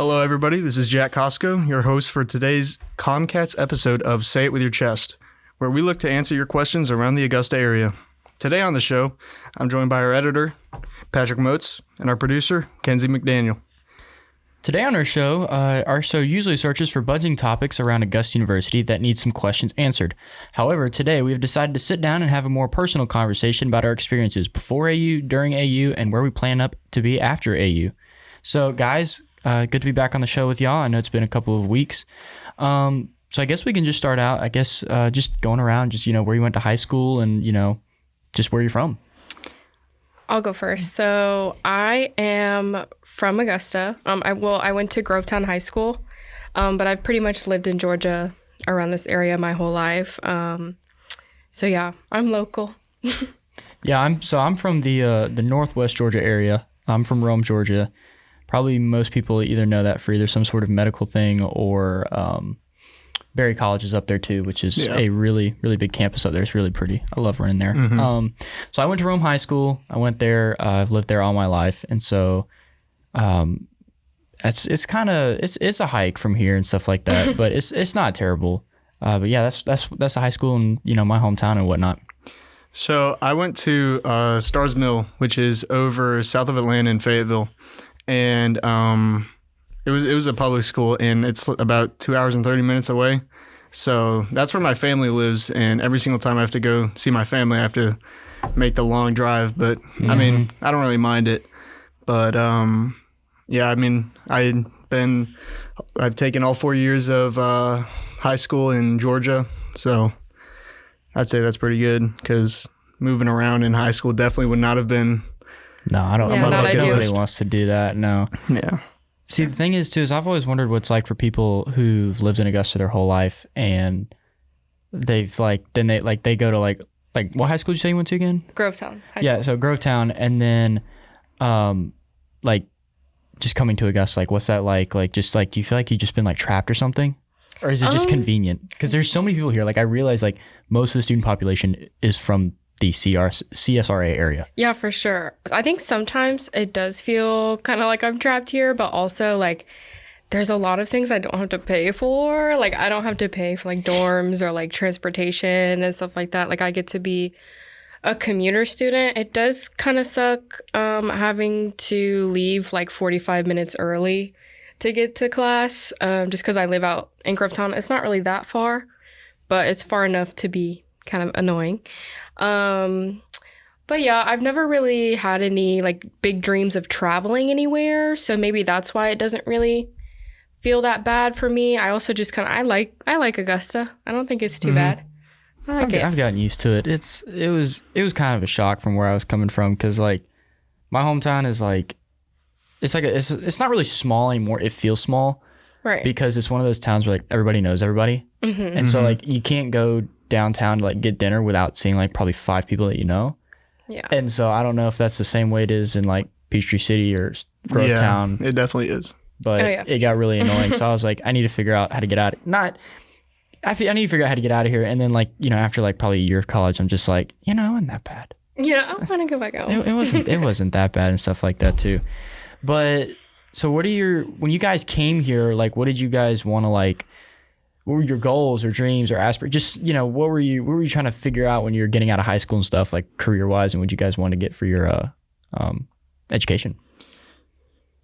Hello, everybody. This is Jack Koscho, your host for today's CommCats episode of Say It With Your Chest, where we look to answer your questions around the Augusta area. Today on the show, I'm joined by our editor, Patrick Motes, and our producer, Kenzie McDaniel. Today on our show usually searches for buzzing topics around Augusta University that need some questions answered. However, today we have decided to sit down and have a more personal conversation about our experiences before AU, during AU, and where we plan up to be after AU. So, guys, good to be back on the show with y'all. I know it's been a couple of weeks. So I guess we can just start out, just going around, just, where you went to high school and, just where you're from. I'll go first. So I am from Augusta. I went to Grovetown High School, but I've pretty much lived in Georgia around this area my whole life. So yeah, I'm local. Yeah, I'm from the Northwest Georgia area. I'm from Rome, Georgia. Probably most people either know that for either some sort of medical thing or Berry College is up there too, which is a really, really big campus up there. It's really pretty. I love running there. Mm-hmm. So I went to Rome High School. I went there. I've lived there all my life, and so it's a hike from here and stuff like that, but it's not terrible. But yeah, that's a high school in my hometown and whatnot. So I went to Stars Mill, which is over south of Atlanta in Fayetteville. And it was a public school, and it's about 2 hours and 30 minutes away. So that's where my family lives, and every single time I have to go see my family, I have to make the long drive. But I mean, I don't really mind it. But yeah, I mean, I've taken all 4 years of high school in Georgia, so I'd say that's pretty good because moving around in high school definitely would not have been. No, I don't. Yeah, Nobody wants to do that. No. Yeah. See, the thing is I've always wondered what it's like for people who've lived in Augusta their whole life, and they've they go to what high school did you say you went to again? Grovetown High School. Yeah, so Grovetown, and then, just coming to Augusta, what's that like? Do you feel like you've just been trapped or something, or is it just convenient? Because there's so many people here. I realize most of the student population is from the CSRA area. Yeah, for sure. I think sometimes it does feel kind of like I'm trapped here, but also there's a lot of things I don't have to pay for. I don't have to pay for dorms or transportation and stuff like that. I get to be a commuter student. It does kind of suck having to leave 45 minutes early to get to class just because I live out in Grovetown. It's not really that far, but it's far enough to be kind of annoying. But yeah, I've never really had any big dreams of traveling anywhere, so maybe that's why it doesn't really feel that bad for me. I also just I like Augusta. I don't think it's too bad. I like it. I've gotten used to it. It was kind of a shock from where I was coming from because my hometown is it's not really small anymore. It feels small, right? Because it's one of those towns where everybody knows everybody, and so you can't go downtown to get dinner without seeing probably 5 people that you know. Yeah. And so I don't know if that's the same way it is in Peachtree City or Grovetown. Yeah, it definitely is. But it got really annoying. So I was I need to figure out how to get out. I need to figure out how to get out of here. And then after probably a year of college, I'm just it wasn't that bad. Yeah, I want to go back home. It wasn't that bad and stuff like that too. But so when you guys came here, what did you guys want to what were your goals or dreams or aspirations? Just, what were you trying to figure out when you were getting out of high school and stuff, career-wise, and what you guys want to get for your education?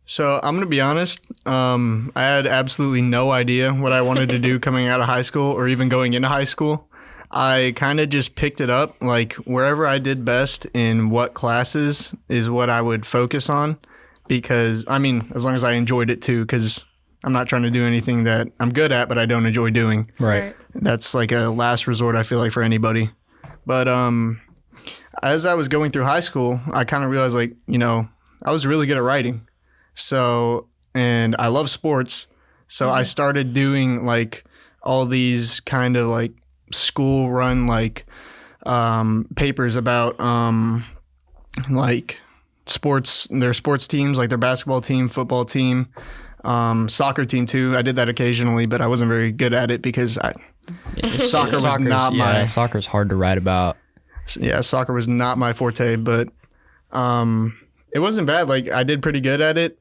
So I'm going to be honest. I had absolutely no idea what I wanted to do coming out of high school or even going into high school. I kind of just picked it up, wherever I did best in what classes is what I would focus on because, as long as I enjoyed it too, because I'm not trying to do anything that I'm good at, but I don't enjoy doing. Right. That's a last resort, I feel for anybody. But as I was going through high school, I kind of realized, I was really good at writing. So, and I love sports. So I started doing, all these kind of, school run, papers about, sports, their sports teams, their basketball team, football team, soccer team too. I did that occasionally, but I wasn't very good at it because soccer's not my... Soccer's hard to write about. Yeah, soccer was not my forte, but it wasn't bad. I did pretty good at it.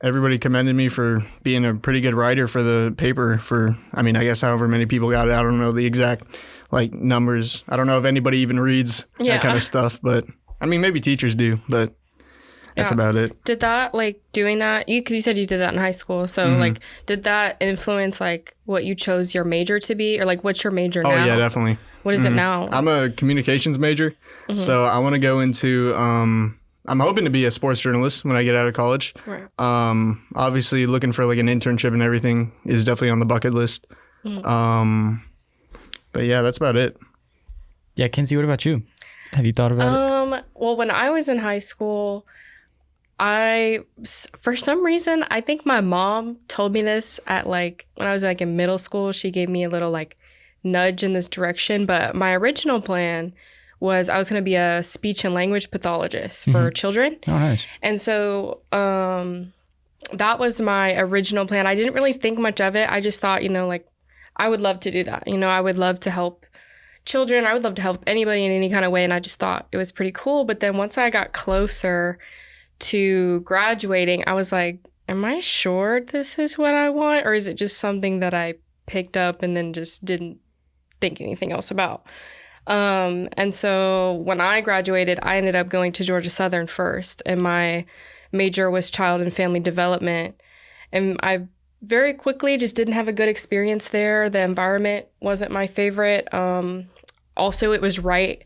everybody commended me for being a pretty good writer for the paper for, I mean, I guess however many people got it. I don't know the exact like numbers. I don't know if anybody even reads that kind of stuff, but I mean, maybe teachers do, but that's about it. Did that, like, doing that, because you said you did that in high school, so, like, did that influence, like, what you chose your major to be? Or, like, what's your major now? Oh, yeah, definitely. What is it now? I'm a communications major, so I want to go into, I'm hoping to be a sports journalist when I get out of college. Right. Obviously, looking for, like, an internship and everything is definitely on the bucket list. But, yeah, that's about it. Yeah, Kenzie, what about you? Have you thought about it? Well, when I was in high school, for some reason, I think my mom told me this at like, when I was like in middle school, she gave me a little like nudge in this direction. But my original plan was I was going to be a speech and language pathologist for children. Oh, nice. And so, that was my original plan. I didn't really think much of it. I just thought, like, I would love to do that. I would love to help children. I would love to help anybody in any kind of way. And I just thought it was pretty cool. But then once I got closer to graduating, I was like, am I sure this is what I want? Or is it just something that I picked up and then just didn't think anything else about? And so when I graduated, I ended up going to Georgia Southern first. And my major was child and family development. And I very quickly just didn't have a good experience there. The environment wasn't my favorite. Also, it was right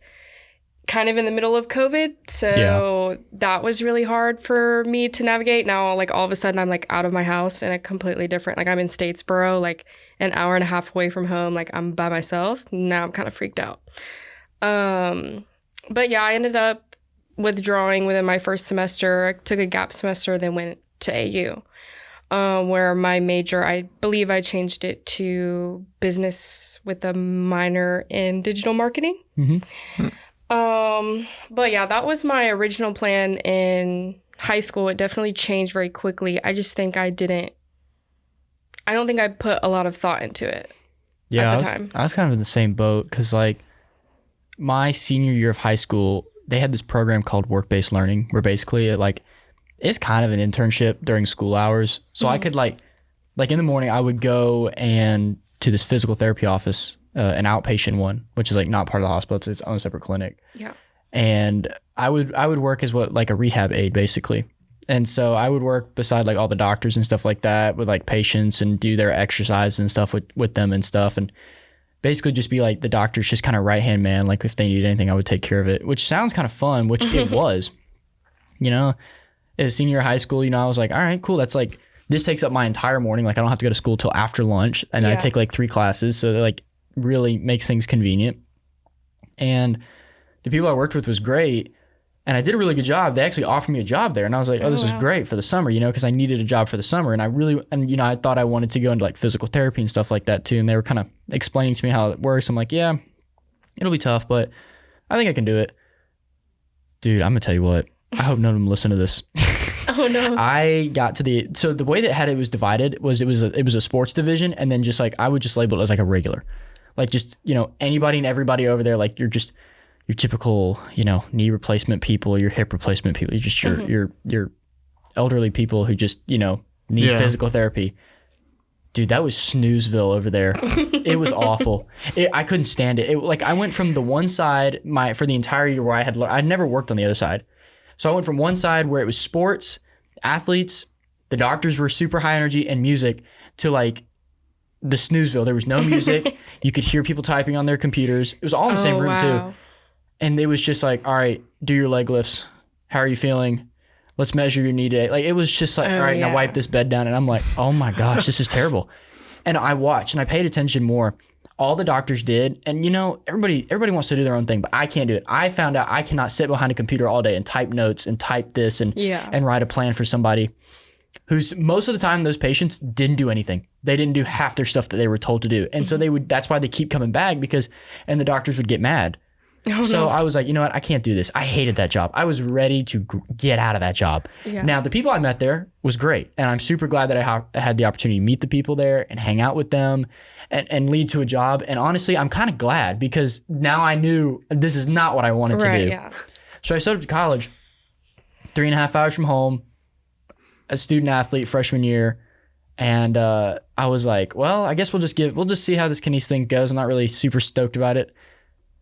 kind of in the middle of COVID. So that was really hard for me to navigate. Now, like, all of a sudden, I'm, like, out of my house in a completely different, like, I'm in Statesboro, like, an hour and a half away from home. Like, I'm by myself. Now I'm kind of freaked out. But, yeah, I ended up withdrawing within my first semester. I took a gap semester, then went to AU, where my major, I believe I changed it to business with a minor in digital marketing. But yeah, that was my original plan in high school. It definitely changed very quickly. I just think I don't think I put a lot of thought into it at the time. I was kind of in the same boat because, like, my senior year of high school, they had this program called work-based learning where basically it's kind of an internship during school hours. So I could like in the morning, I would go to this physical therapy office, an outpatient one, which is like not part of the hospital. It's its own separate clinic. Yeah. And I would work as like a rehab aide basically. And so I would work beside like all the doctors and stuff like that with like patients and do their exercise and stuff with them and stuff. And basically just be like the doctor's just kind of right-hand man. Like if they need anything, I would take care of it, which sounds kind of fun, which it was, as senior year of high school, I was like, all right, cool. That's like, this takes up my entire morning. Like I don't have to go to school till after lunch and I take like 3 classes. So that like really makes things convenient. And the people I worked with was great. And I did a really good job. They actually offered me a job there. And I was like, oh, this is great for the summer, because I needed a job for the summer. And I thought I wanted to go into like physical therapy and stuff like that too. And they were kind of explaining to me how it works. I'm like, yeah, it'll be tough, but I think I can do it. Dude, I'm going to tell you what. I hope none of them listen to this. Oh, no. I got to so the way that it was divided was it was a sports division. And then just like, I would just label it as like a regular. Like just, anybody and everybody over there, like you're just your typical, knee replacement people, your hip replacement people, you're just your elderly people who just, need physical therapy. Dude, that was Snoozeville over there. It was awful. I couldn't stand it. Like I went from the one side for the entire year where I'd never worked on the other side. So I went from one side where it was sports, athletes, the doctors were super high energy and music to like the Snoozeville. There was no music. You could hear people typing on their computers. It was all in the same room too. And it was just like, all right, do your leg lifts. How are you feeling? Let's measure your knee today. Like it was just like, all right, now wipe this bed down. And I'm like, oh my gosh, this is terrible. And I watched and I paid attention more. All the doctors did. And everybody wants to do their own thing, but I can't do it. I found out I cannot sit behind a computer all day and type notes and type this and write a plan for somebody who's most of the time those patients didn't do anything. They didn't do half their stuff that they were told to do. And so that's why they keep coming back and the doctors would get mad. Oh, so no. I was like, you know what? I can't do this. I hated that job. I was ready to get out of that job. Yeah. Now, the people I met there was great. And I'm super glad that I had the opportunity to meet the people there and hang out with them and lead to a job. And honestly, I'm kind of glad because now I knew this is not what I wanted to do. Yeah. So I started college 3.5 hours from home, a student athlete freshman year. And I was like, well, I guess we'll just see how this kines thing goes. I'm not really super stoked about it.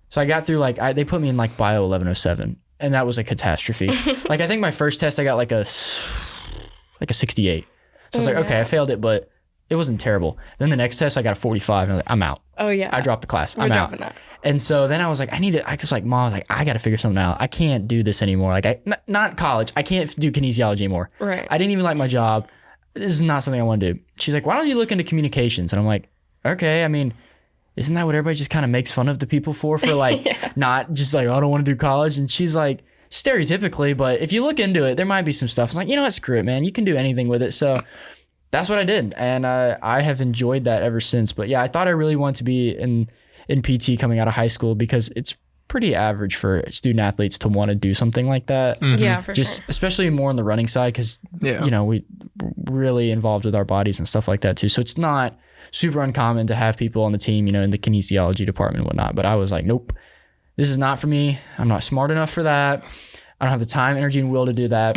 So I got through they put me in like bio 1107, and that was a catastrophe. Like I think my first test I got like a 68. So I was like, okay, I failed it, but it wasn't terrible. Then the next test I got a 45, and I was like, I'm out. Oh yeah. I dropped the class. I'm out. And so then I was like, Mom was like, I got to figure something out. I can't do this anymore. Like not college. I can't do kinesiology anymore. Right. I didn't even like my job. This is not something I want to do. She's like, why don't you look into communications? And I'm like, okay, I mean, isn't that what everybody just kind of makes fun of the people for like not just like, oh, I don't want to do college. And she's like, stereotypically, but if you look into it, there might be some stuff. I'm like, you know what, screw it, man. You can do anything with it. So that's what I did. And I have enjoyed that ever since. But yeah, I thought I really wanted to be in PT coming out of high school because it's pretty average for student athletes to want to do something like that. Mm-hmm. Yeah, for just sure. Especially more on the running side because, you know, we really involved with our bodies and stuff like that too. So it's not super uncommon to have people on the team, you know, in the kinesiology department and whatnot. But I was like, nope, this is not for me. I'm not smart enough for that. I don't have the time, energy, and will to do that.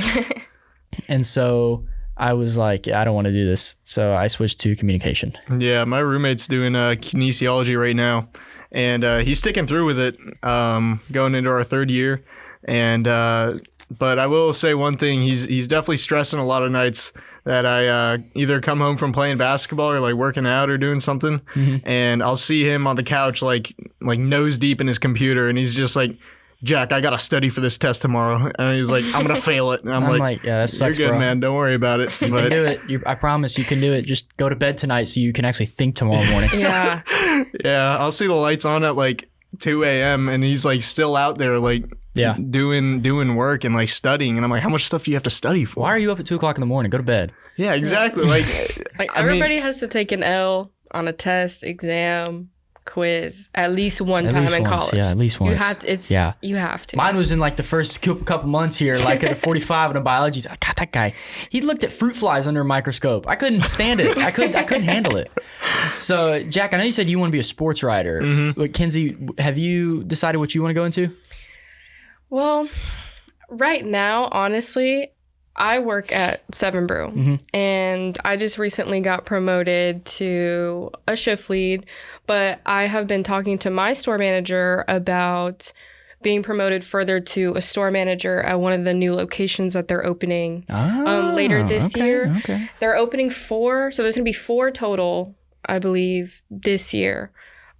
And so I was like, I don't want to do this. So I switched to communication. Yeah, my roommate's doing kinesiology right now. And he's sticking through with it, going into our third year. And but I will say one thing: he's definitely stressing a lot of nights that I either come home from playing basketball or like working out or doing something, and I'll see him on the couch like nose deep in his computer, and he's just like, Jack, I gotta study for this test tomorrow. And he's like, I'm gonna fail it. And I'm like, yeah, that sucks, you're good, bro. man. Don't worry about it. You can do it. I promise you can do it. Just go to bed tonight so you can actually think tomorrow morning. Yeah. Yeah, I'll see the lights on at like 2 a.m. and he's like still out there like doing work and like studying. And I'm like, how much stuff do you have to study for? Why are you up at 2 o'clock in the morning? Go to bed. Yeah, exactly. Like everybody has to take an L on a test, exam, quiz at least one time in college. Yeah, at least once. You have to. You have to. Mine was in like the first couple months here, like at a 45 in a biology. God, that guy, he looked at fruit flies under a microscope. I couldn't stand it. I couldn't handle it. So, Jack, I know you said you want to be a sports writer. But Kenzie, have you decided what you want to go into? Well, right now, honestly, I work at Seven Brew, and I just recently got promoted to a shift lead, but I have been talking to my store manager about being promoted further to a store manager at one of the new locations that they're opening later this year. Okay. They're opening 4, so there's going to be 4 total, I believe, this year.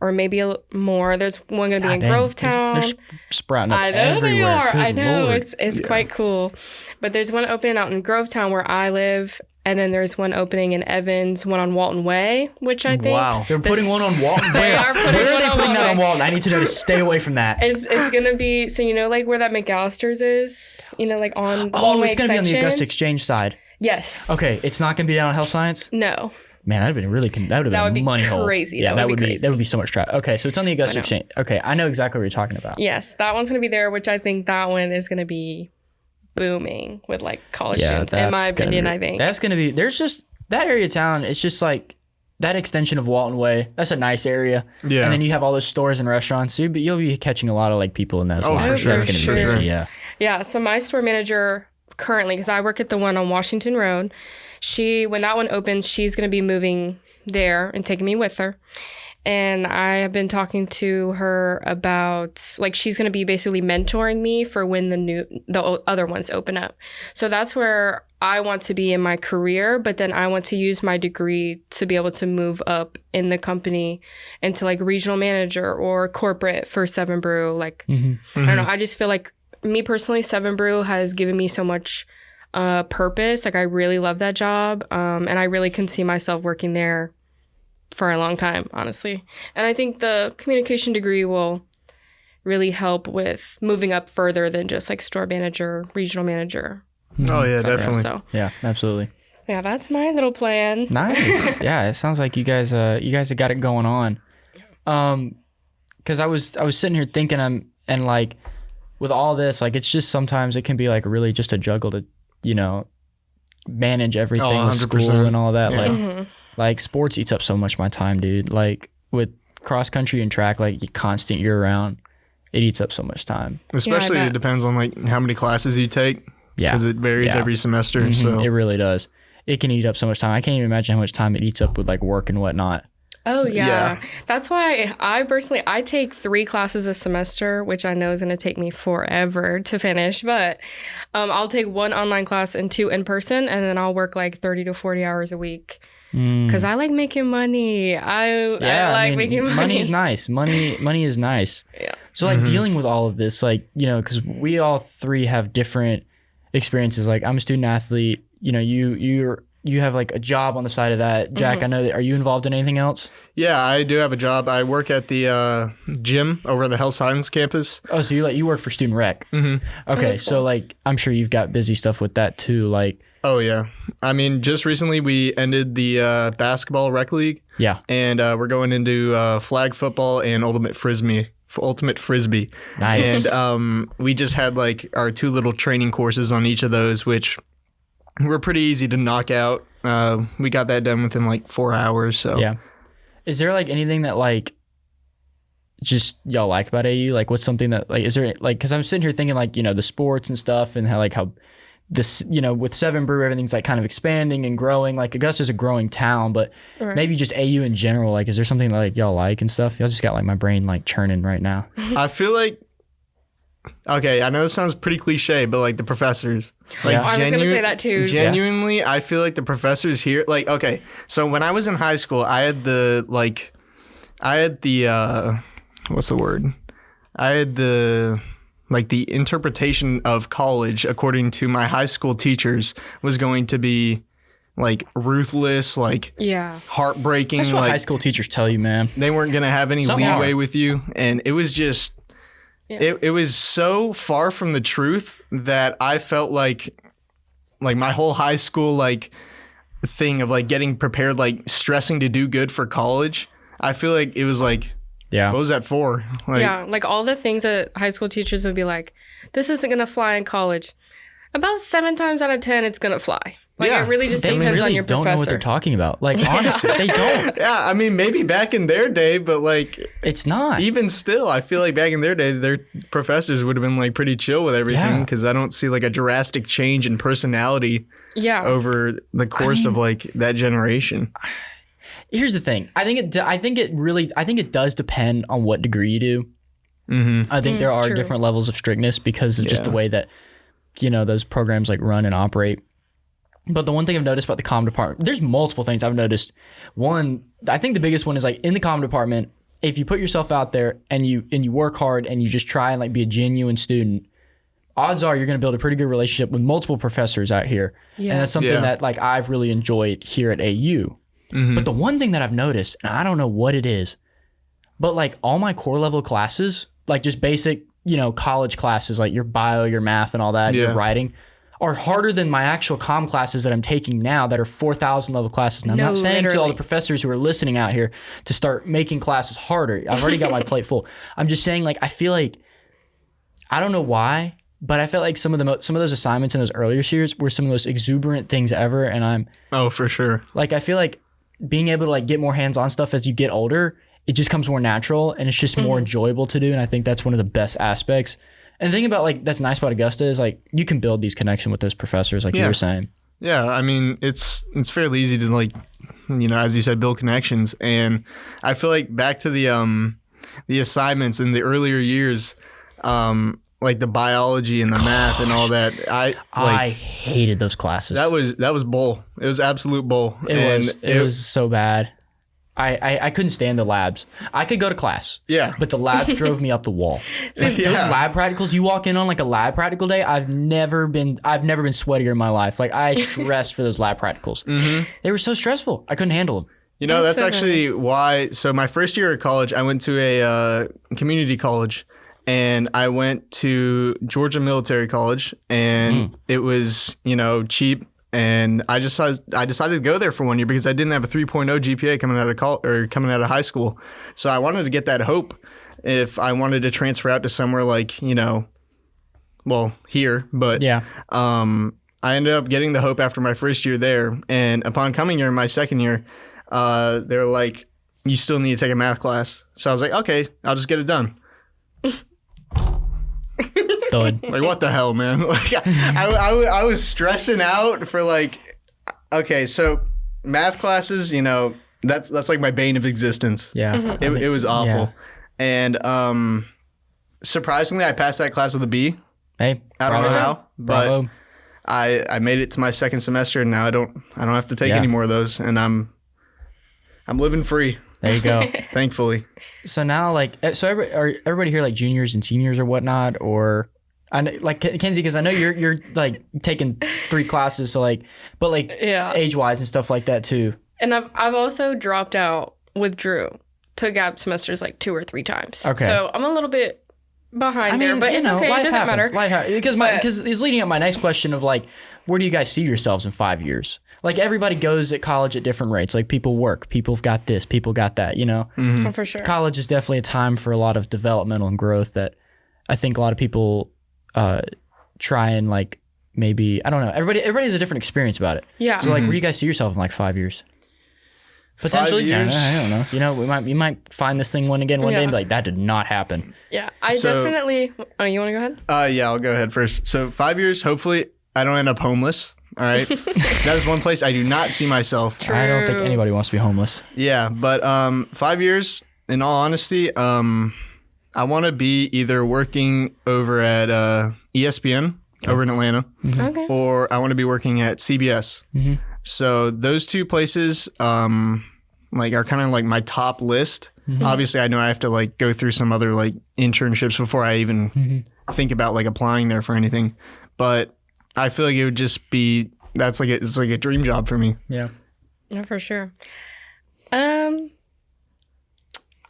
Or maybe more. There's one going to be in Grovetown. They're sprouting up everywhere. I know everywhere. they are. Good I know. Lord. It's quite cool. But there's one opening out in Grovetown where I live. And then there's one opening in Evans, one on Walton Way, which I think... Wow. They're putting one on Walton? Where are they putting that on Walton? I need to know to stay away from that. It's going to be... So you know like where that McAllister's is? You know, like on Walton Way it's going to be on the Augusta Exchange side. Yes. Okay. It's not going to be down on Health Science? No. Man, that would have been a money hole. Crazy. Yeah, that would be so much traffic. Okay, so it's on the Augusta Exchange. Okay, I know exactly what you're talking about. Yes, that one's going to be there, which I think that one is going to be booming with like college students, in my opinion, I think. That's going to be, there's just, that area of town, it's just like that extension of Walton Way. That's a nice area. Yeah. And then you have all those stores and restaurants. So you'll be catching a lot of like people in those lines. For sure. That's going to be crazy, yeah. Yeah, so my store manager currently, because I work at the one on Washington Road, when that one opens, she's going to be moving there and taking me with her. And I have been talking to her about, like, she's going to be basically mentoring me for when the other ones open up. So that's where I want to be in my career, but then I want to use my degree to be able to move up in the company into like regional manager or corporate for Seven Brew. Like, I don't know. I just feel like me personally, Seven Brew has given me so much purpose. Like, I really love that job. And I really can see myself working there for a long time, honestly. And I think the communication degree will really help with moving up further than just like store manager, regional manager. Oh yeah, definitely. So, yeah, absolutely. Yeah, that's my little plan. Nice. Yeah, it sounds like you guys have got it going on. Because I was sitting here thinking, and like with all this, like it's just sometimes it can be like really just a juggle to, you know, manage everything with school and all that. Yeah. Like sports eats up so much of my time, dude. Like with cross country and track, like constant year round, it eats up so much time. Especially it depends on like how many classes you take. Yeah. because it varies every semester. So It really does. It can eat up so much time. I can't even imagine how much time it eats up with like work and whatnot. Oh yeah. Yeah. That's why I take 3 classes a semester, which I know is going to take me forever to finish, but I'll take 1 online class and 2 in person, and then I'll work like 30 to 40 hours a week. Because I like making money. I like making money. Money is nice. Money is nice. Yeah. So like dealing with all of this, like, you know, because we all 3 have different experiences. Like I'm a student athlete. You know, you have like a job on the side of that. Jack, I know that. Are you involved in anything else? yeah, I do have a job. I work at the gym over at the health science campus. Oh, so you work for student rec. Okay, that's so cool. like I'm sure you've got busy stuff with that too. Like Oh yeah, I mean, just recently we ended the basketball rec league, yeah, and we're going into flag football and ultimate frisbee. Nice. And we just had like our 2 little training courses on each of those, which were pretty easy to knock out. We got that done within like 4 hours. So Yeah. Is there like anything that like just y'all like about AU? Like what's something that like, is there like, because I'm sitting here thinking like, you know, the sports and stuff and how this, you know, with 7 Brew, everything's like kind of expanding and growing. Like Augusta's a growing town, but Right. maybe just AU in general. Like, is there something that like y'all like and stuff? Y'all just got like my brain like churning right now. I feel like, okay, I know this sounds pretty cliche, but like the professors, like Yeah. I was going to say that too. Genuinely, I feel like the professors here, like, okay, so when I was in high school, I had the what's the word? I had the interpretation of college according to my high school teachers was going to be like ruthless, like Yeah. heartbreaking. That's what like high school teachers tell you, man. they weren't going to have any Some leeway are. with you. And it was just, it was so far from the truth that I felt like my whole high school, like thing of like getting prepared, like stressing to do good for college. I feel like it was like, Yeah. what was that for? Like, Yeah, like all the things that high school teachers would be like, this isn't going to fly in college. About 7 times out of 10, it's going to fly. Like, Yeah. it really just They depends really on your don't know what professor. they're talking about. Like, honestly, they don't. yeah, I mean, maybe back in their day, but like, It's not. even still, I feel like back in their day, their professors would have been like pretty chill with everything Yeah. because I don't see like a drastic change in personality Yeah. over the course of like that generation. Here's the thing. I think it does depend on what degree you do. Mm-hmm. I think there are true. different levels of strictness because of just the Yeah. way that, you know, those programs like run and operate. But the one thing I've noticed about the comm department, there's multiple things I've noticed. One, I think the biggest one is like in the comm department, if you put yourself out there and you work hard and you just try and like be a genuine student, odds are you're going to build a pretty good relationship with multiple professors out here. Yeah. And that's something Yeah. that like I've really enjoyed here at AU. But the one thing that I've noticed, and I don't know what it is, but like all my core level classes, like just basic, you know, college classes, like your bio, your math and all that, your Yeah. writing, are harder than my actual comm classes that I'm taking now that are 4,000 level classes. And I'm No, not saying to all the literally. professors who are listening out here to start making classes harder. I've already got my plate full. I'm just saying, like, I feel like, I don't know why, but I felt like some of those assignments in those earlier years were some of the most exuberant things ever. And I'm Oh, for sure. like, I feel like being able to like get more hands-on stuff as you get older, it just comes more natural and it's just more enjoyable to do. And I think that's one of the best aspects. And the thing about like that's nice about Augusta is like you can build these connections with those professors, like you Yeah. were saying. Yeah, I mean, it's fairly easy to like, you know, as you said, build connections. And I feel like back to the assignments in the earlier years, like the biology and the math and all that. I hated those classes. that was bull. It was absolute bull. It was so bad. I couldn't stand the labs. I could go to class. Yeah. But the labs drove me up the wall. Those lab practicals, you walk in on like a lab practical day, I've never been sweatier in my life. Like I stressed for those lab practicals. They were so stressful. I couldn't handle them. You know, that's so actually why. So my first year of college, I went to a community college, and I went to Georgia Military College, and it was, you know, cheap. And I decided to go there for 1 year because I didn't have a 3.0 GPA coming out of high school. So I wanted to get that hope if I wanted to transfer out to somewhere like, you know, well, here, but Yeah. I ended up getting the hope after my first year there. And upon coming here in my second year, they were like, you still need to take a math class. So I was like, okay, I'll just get it done. Thud. Like, what the hell, man? Like, I was stressing out for like, okay, so math classes, you know, that's like my bane of existence. Yeah. It was awful. Yeah. And surprisingly, I passed that class with a B. Hey, I don't know how, but Bravo. I made it to my second semester, and now I don't have to take any more of those, and I'm living free. There you go. Thankfully. So now, like, are everybody here like juniors and seniors or whatnot, or I know, like Kenzie, because I know you're like taking 3 classes, so like, but like age wise and stuff like that too. And I've also dropped out with Drew, took gap semesters like 2 or 3 times. Okay. So I'm a little bit behind there, but it's okay. It doesn't matter. Because it's leading up my next question of like, where do you guys see yourselves in 5 years? Like everybody goes at college at different rates. Like people work, people have got this, people got that, you know? Mm-hmm. Oh, for sure. College is definitely a time for a lot of developmental and growth that I think a lot of people try and like maybe, I don't know. Everybody has a different experience about it. Yeah. So like, where do you guys see yourself in like 5 years? Potentially, 5 years? I don't know. You know, you might find this thing one day and be like, that did not happen. Yeah, I definitely. Oh, you want to go ahead? Yeah, I'll go ahead first. So 5 years, hopefully, I don't end up homeless. All right, that is one place I do not see myself. True. I don't think anybody wants to be homeless. Yeah, but 5 years, in all honesty, I want to be either working over at ESPN over in Atlanta, Okay. or I want to be working at CBS. Mm-hmm. So those 2 places, like, are kind of like my top list. Mm-hmm. Obviously, I know I have to like go through some other like internships before I even think about like applying there for anything. But I feel like it would just be it's like a dream job for me. Yeah. No, for sure.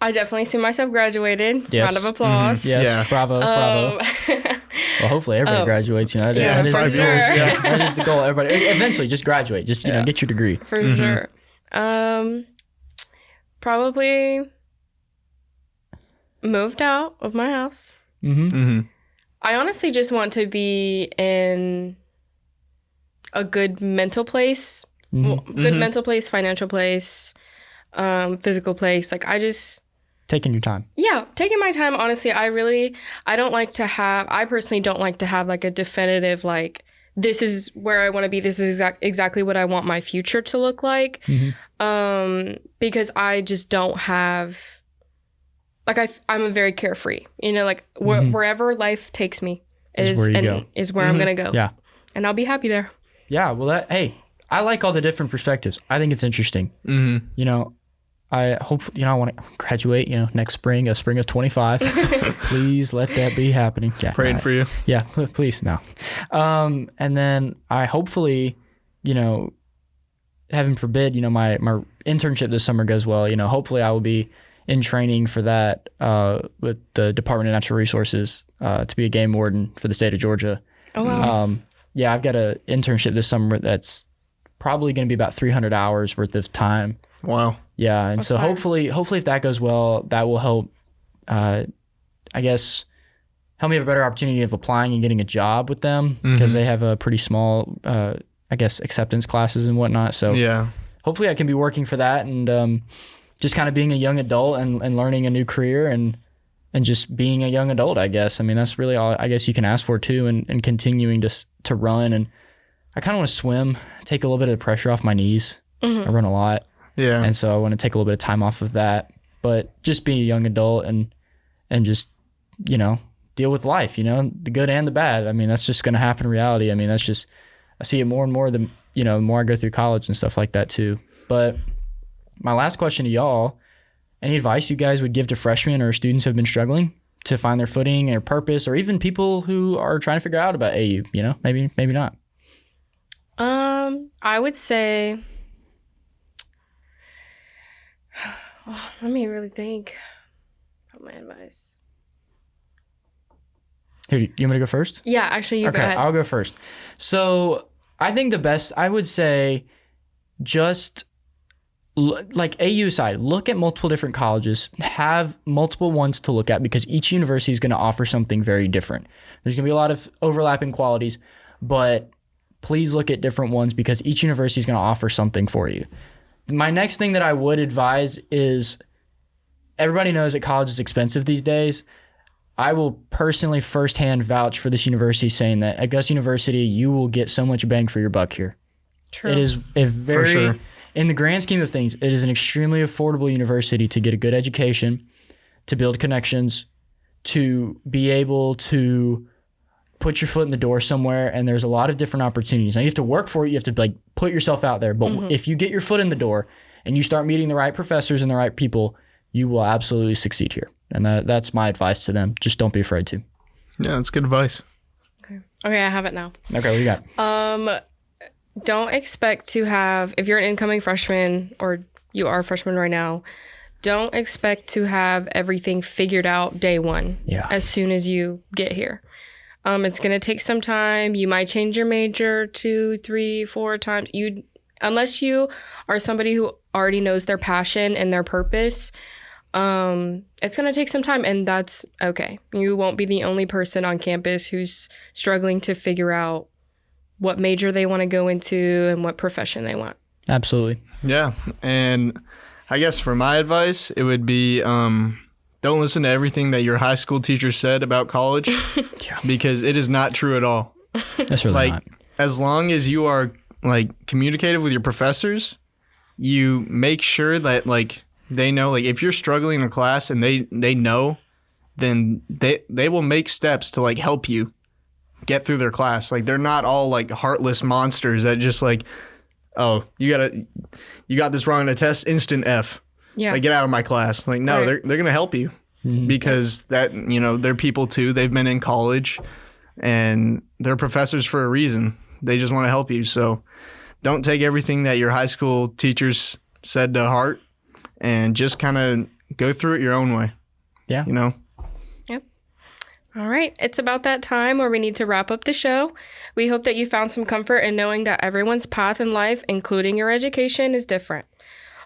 I definitely see myself graduated. Yes. Round of applause. Yes. Yeah. Bravo. Well, hopefully everybody graduates. You know, that is 5 the goal. years. Yeah. That is the goal. Everybody eventually just graduate. Just you know, get your degree. For sure. Probably moved out of my house. Mm-hmm. I honestly just want to be in a good mental place, good mental place, financial place, physical place. Like Taking your time. Yeah, taking my time. Honestly, I personally don't like to have like a definitive, like, this is where I want to be. This is exactly what I want my future to look like. Because I just don't have, like, I'm a very carefree, you know, like wherever life takes me is where I'm going to go. Yeah. And I'll be happy there. Yeah. Well, hey, I like all the different perspectives. I think it's interesting. Mm-hmm. You know, I hopefully, I want to graduate, next spring of 25. Please let that be happening. Yeah, Praying for you. Yeah, please, no. And then I hopefully, heaven forbid, my internship this summer goes well. Hopefully I will be in training for that with the Department of Natural Resources to be a game warden for the state of Georgia. Oh, wow. Yeah, I've got an internship this summer that's probably going to be about 300 hours worth of time. Wow. Yeah, and That's so fine. hopefully if that goes well, that will help, I guess, help me have a better opportunity of applying and getting a job with them because they have a pretty small, I guess, acceptance classes and whatnot. So Yeah. hopefully I can be working for that and just kind of being a young adult and learning a new career and just being a young adult, I guess. I mean, that's really all I guess you can ask for too, and continuing to run. And I kind of want to swim, take a little bit of the pressure off my knees. I run a lot. Yeah. And so I want to take a little bit of time off of that, but just be a young adult and just, deal with life, the good and the bad. I mean, that's just going to happen in reality. I mean, that's just, I see it more and more the more I go through college and stuff like that too. But my last question to y'all, any advice you guys would give to freshmen or students who have been struggling to find their footing or purpose, or even people who are trying to figure out about AU, maybe not. I would say, let me really think about my advice. Here, you want me to go first? Yeah, actually, you go ahead. I'll go first. So I think the best, I would say, just like AU side, look at multiple different colleges, have multiple ones to look at because each university is going to offer something very different. There's going to be a lot of overlapping qualities, but please look at different ones because each university is going to offer something for you. My next thing that I would advise is, everybody knows that college is expensive these days. I will personally firsthand vouch for this university, saying that at Augusta University, you will get so much bang for your buck here. True. It is a very, For sure. in the grand scheme of things, it is an extremely affordable university to get a good education, to build connections, to be able to put your foot in the door somewhere. And there's a lot of different opportunities. Now you have to work for it. You have to like put yourself out there. But if you get your foot in the door and you start meeting the right professors and the right people, you will absolutely succeed here. And that's my advice to them. Just don't be afraid to. Yeah, that's good advice. Okay, I have it now. Okay, what do you got? Don't expect to have, if you're an incoming freshman or you are a freshman right now, don't expect to have everything figured out day one. Yeah. As soon as you get here. It's going to take some time. You might change your major 2, 3, 4 times. Unless you are somebody who already knows their passion and their purpose, it's going to take some time, and that's okay. You won't be the only person on campus who's struggling to figure out what major they want to go into and what profession they want. Absolutely. Yeah, and I guess for my advice, it would be don't listen to everything that your high school teacher said about college because it is not true at all. That's really not. As long as you are like communicative with your professors, you make sure that like they know, like if you're struggling in class and they know, then they will make steps to like help you get through their class. Like they're not all like heartless monsters that just like, oh, you got this wrong in a test, instant F. Yeah. Like get out of my class. Like no, Right. they're gonna help you because that, you know, they're people too. They've been in college and they're professors for a reason. They just want to help you. So don't take everything that your high school teachers said to heart and just kind of go through it your own way. Yeah. You know? Yep. All right. It's about that time where we need to wrap up the show. We hope that you found some comfort in knowing that everyone's path in life, including your education, is different.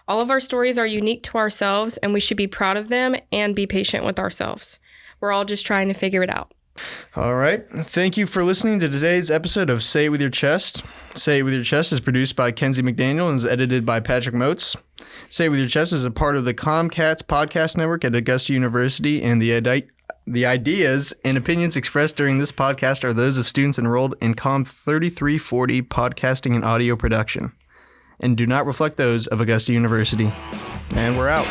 All of our stories are unique to ourselves, and we should be proud of them and be patient with ourselves. We're all just trying to figure it out. All right. Thank you for listening to today's episode of Say It With Your Chest. Say It With Your Chest is produced by Kenzie McDaniel and is edited by Patrick Motes. Say It With Your Chest is a part of the CommCats podcast network at Augusta University, and the ideas and opinions expressed during this podcast are those of students enrolled in Comm 3340 podcasting and audio production and do not reflect those of Augusta University. And we're out.